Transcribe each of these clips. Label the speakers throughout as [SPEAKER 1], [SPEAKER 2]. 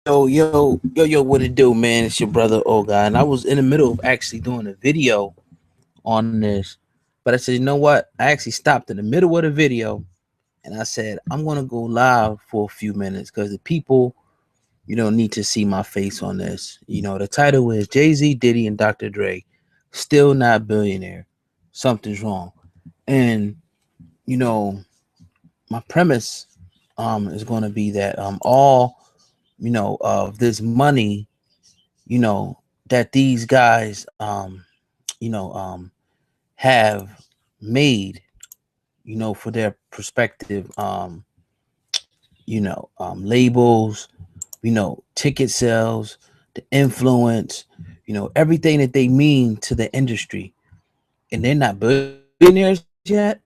[SPEAKER 1] Yo, what it do, man? It's your brother, guy. And I was in the middle of actually doing a video on this, but I said, you know what? I actually stopped in the middle of the video and I said, I'm going to go live for a few minutes because the people, need to see my face on this. The title is Jay-Z, Diddy, and Dr. Dre still not billionaire. Something's wrong. And, you know, my premise is going to be that all, of this money that these guys have made for their prospective labels, ticket sales, the influence, everything that they mean to the industry, and they're not billionaires yet.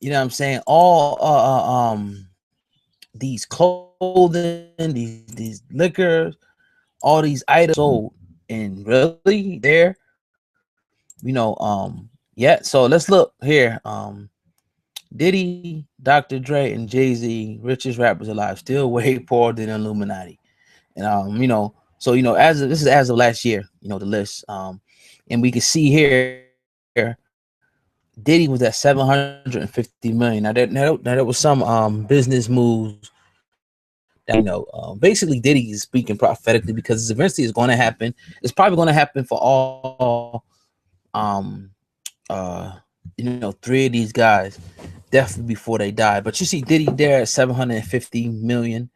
[SPEAKER 1] You know what I'm saying? All these clothing, these liquors, all these items sold, and really there, yeah. So let's look here. Diddy, Dr. Dre, and Jay-Z, richest rappers alive, still way poorer than Illuminati. And as of, this is as of last year, the list. And we can see here, Diddy was at 750 million. Now there was some business moves that basically Diddy is speaking prophetically because eventually it's going to happen. It's probably going to happen for all um three of these guys definitely before they die. But you see Diddy there at 750 million.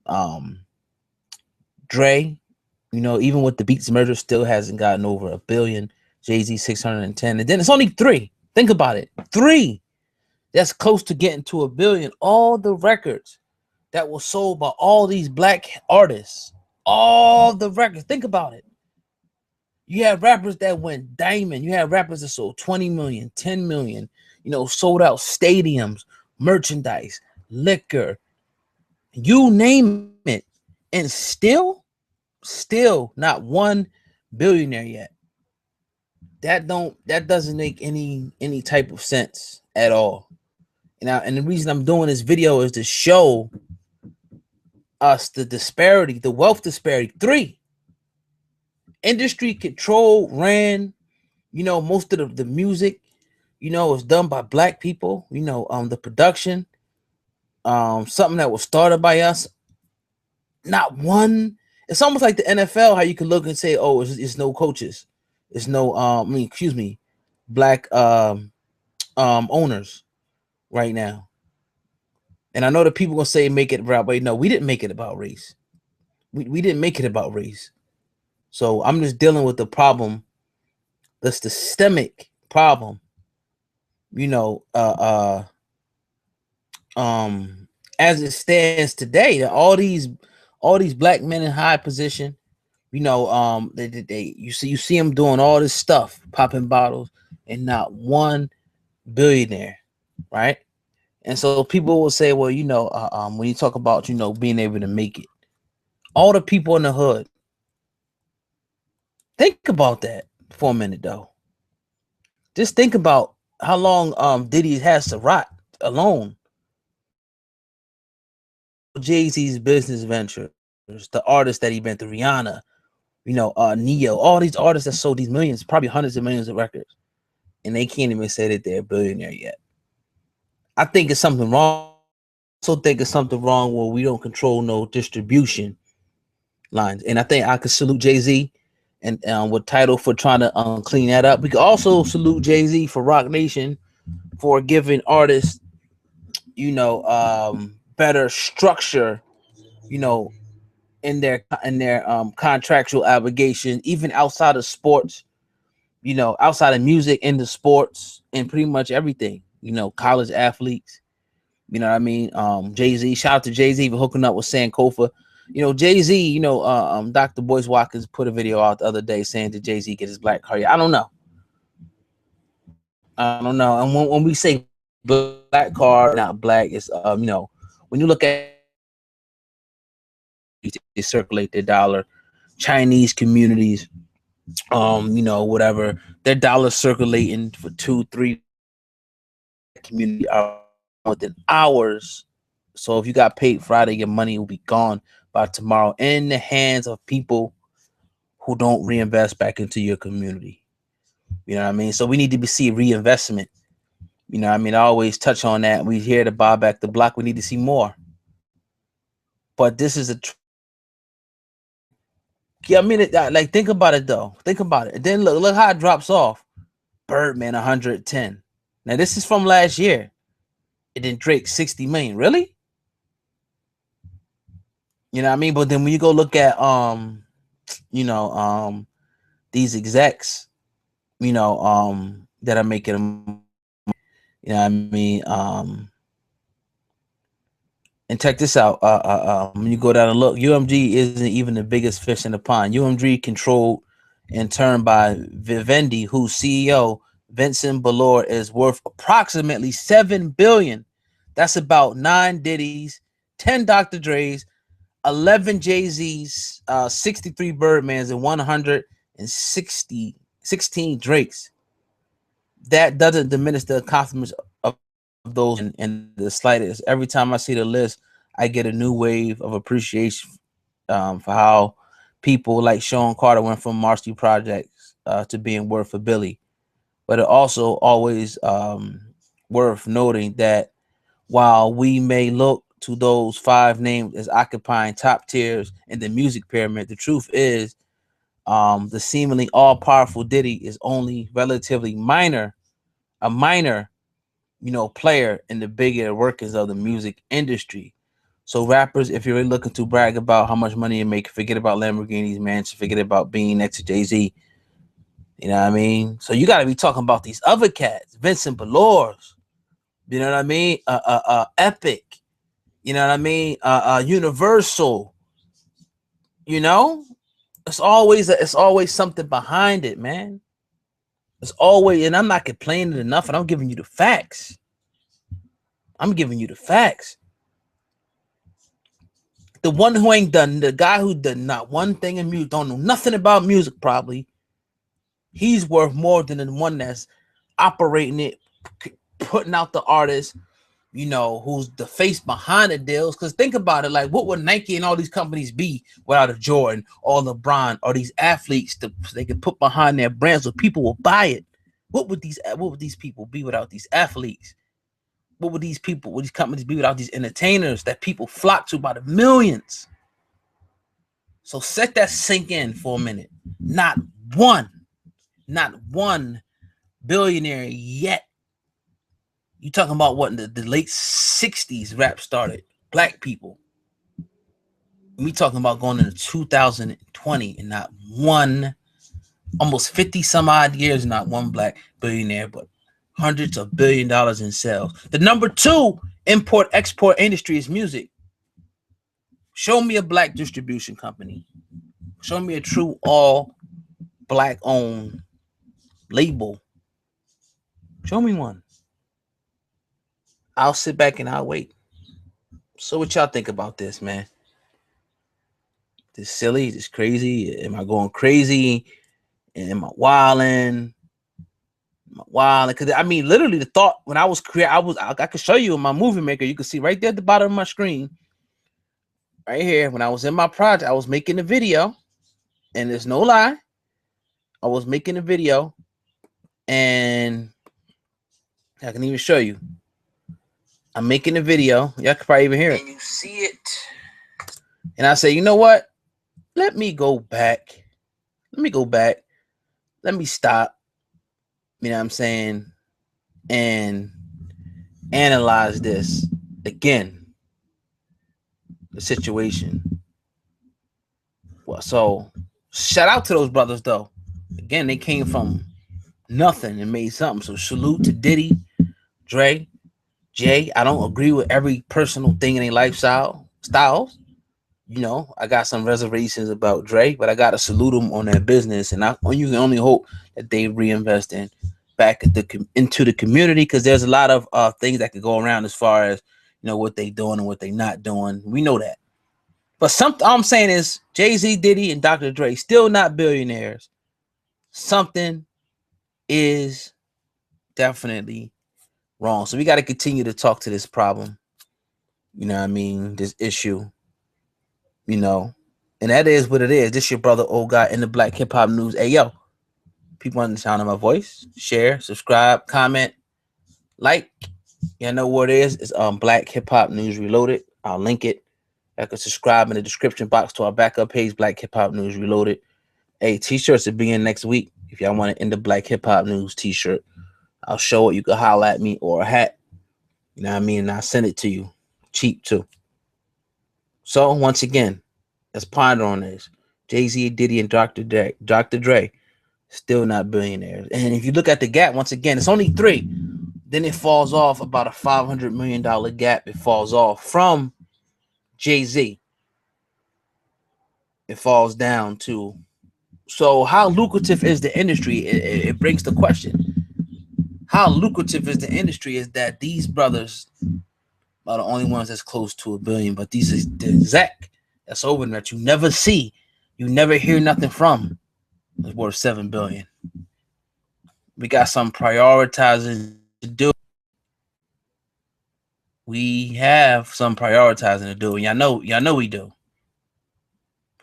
[SPEAKER 1] Um Dre, even with the Beats murder, still hasn't gotten over a billion. Jay-Z 610. And then it's only three. Think about it. Three. That's close to getting to a billion. All the records that were sold by all these black artists. All the records. Think about it. You have rappers that went diamond. You have rappers that sold 20 million, 10 million, sold out stadiums, merchandise, liquor, you name it. And still not one billionaire yet. That doesn't make any type of sense at all. And the reason I'm doing this video is to show us the disparity, the wealth disparity. Three, industry control ran, most of the music, is done by black people, the production, something that was started by us. Not one. It's almost like the NFL, how you can look and say, oh, it's no coaches. It's no, black owners right now. And I know that people gonna say make it about race. No, we didn't make it about race. We didn't make it about race. So I'm just dealing with the problem, the systemic problem. You know, as it stands today, that all these black men in high position, you see them doing all this stuff, popping bottles, and not one billionaire, right? And so people will say, well, when you talk about, being able to make it, all the people in the hood, think about that for a minute, though. Just think about how long Diddy has to rot alone. Jay-Z's business ventures, the artists that he been through, Rihanna, Neo, all these artists that sold these millions, probably hundreds of millions of records, and they can't even say that they're a billionaire yet. I think it's something wrong. I also think it's something wrong where we don't control no distribution lines. And I think I could salute Jay-Z and with Title for trying to clean that up. We could also salute Jay-Z for Rock Nation for giving artists, better structure, in their contractual obligation, even outside of sports, outside of music, into sports, and pretty much everything. College athletes. You know what I mean? Jay-Z, shout out to Jay-Z for hooking up with Sankofa. Jay-Z, Dr. Boyce Watkins put a video out the other day saying that Jay-Z get his black card. I don't know. And when we say black card, not black, it's when you look at They circulate their dollar. Chinese communities, you know, whatever, their dollars circulating for 2-3 community are within hours. So if you got paid Friday, your money will be gone by tomorrow in the hands of people who don't reinvest back into your community. You know what I mean? So we need to see reinvestment. You know what I mean? I always touch on that. We hear to buy back the block. We need to see more. But this is I mean, like, think about it though. Think about it. And then look how it drops off. Birdman 110. Now this is from last year. And then Drake 60 million. Really? You know what I mean? But then when you go look at you know, these execs, you know, that are making, you know what I mean, and check this out. When you go down and look, UMG isn't even the biggest fish in the pond. UMG controlled and turned by Vivendi, whose CEO Vincent Ballor is worth approximately $7 billion. That's about 9 Diddy's, 10 Dr. Dre's, 11 Jay-Z's, 63 Birdmans, and 116 Drake's. That doesn't diminish the accomplishments of those in the slightest. Every time I see the list, I get a new wave of appreciation for how people like Sean Carter went from Marcy Projects to being worth a Billy. But it also always worth noting that while we may look to those 5 names as occupying top tiers in the music pyramid, the truth is the seemingly all-powerful Diddy is only relatively a minor, you know, player in the bigger workings of the music industry. So rappers, if you're really looking to brag about how much money you make, forget about Lamborghinis, man. Forget about being next to Jay-Z. You know what I mean? So you got to be talking about these other cats, Vincent Ballors. You know what I mean? Epic. You know what I mean? Universal. You know, it's always something behind it, man. It's always, and I'm not complaining enough, and I'm giving you the facts. I'm giving you the facts. The one who ain't done, the guy who done not one thing in music, don't know nothing about music probably, he's worth more than the one that's operating it, putting out the artist, you know, who's the face behind the deals. Because think about it, like, what would Nike and all these companies be without a Jordan or LeBron or these athletes they could put behind their brands so people will buy it? What would these people be without these athletes? What would these companies be without these entertainers that people flock to by the millions? So set that sink in for a minute. Not one billionaire yet. You talking about what in the late 60s rap started, black people. We talking about going into 2020 and not one, almost 50 some odd years, not one black billionaire, but hundreds of $1 billion in sales. The number 2 import-export industry is music. Show me a black distribution company. Show me a true all black owned label. Show me one. I'll sit back and I'll wait. So what y'all think about this, man? This silly? This crazy? Am I going crazy? Am I wilding? Because I mean, literally, the thought when I was creating, I could show you in my movie maker. You can see right there at the bottom of my screen, right here. When I was in my project, I was making a video, and there's no lie, I was making a video, and I can even show you. I'm making a video. Y'all can probably even hear it. And you see it. And I say, you know what? Let me go back. Let me stop. You know what I'm saying? And analyze this again. The situation. Well, so shout out to those brothers, though. Again, they came from nothing and made something. So salute to Diddy, Dre, Jay. I don't agree with every personal thing in their lifestyle styles. You know, I got some reservations about Dre, but I gotta salute them on their business, and you can only hope that they reinvest back into the community, because there's a lot of things that could go around as far as, you know, what they doing and what they not doing. We know that. But something I'm saying is Jay-Z, Diddy, and Dr. Dre still not billionaires. Something is definitely wrong. So we got to continue to talk to this problem. You know what I mean? This issue. You know, and that is what it is. This your brother, old guy in the Black Hip Hop News. Hey, yo, people on the sound of my voice, share, subscribe, comment, like. You know what it is? It's Black Hip Hop News Reloaded. I'll link it. I can subscribe in the description box to our backup page, Black Hip Hop News Reloaded. Hey, t-shirts will be in next week. If y'all want to end the Black Hip Hop News t-shirt, I'll show it. You can holler at me or a hat. You know what I mean? And I'll send it to you. Cheap too. So once again, let's ponder on this. Jay-Z, Diddy, and Dr. Dre still not billionaires. And if you look at the gap, once again, it's only 3. Then it falls off about a $500 million gap. It falls off from Jay-Z. It falls down to. So how lucrative is the industry? It brings the question. How lucrative is the industry is that these brothers are the only ones that's close to $1 billion, but these is the Zach that's over there that you never see, you never hear nothing from. It's worth $7 billion. We got some prioritizing to do. We have some prioritizing to do, and y'all know we do.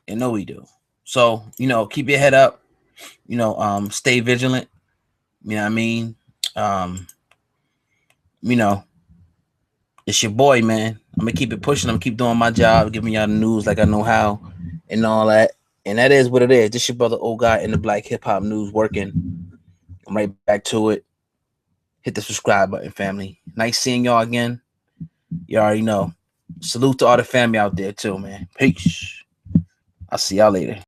[SPEAKER 1] You know we do. So, you know, keep your head up. You know, stay vigilant. You know what I mean? You know, it's your boy, man. I'm gonna keep it pushing. I'm gonna keep doing my job, giving y'all the news like I know how, and all that. And that is what it is. This your brother, old guy in the Black Hip Hop News, working. I'm right back to it. Hit the subscribe button, family. Nice seeing y'all again. You already know. Salute to all the family out there too, man. Peace. I'll see y'all later.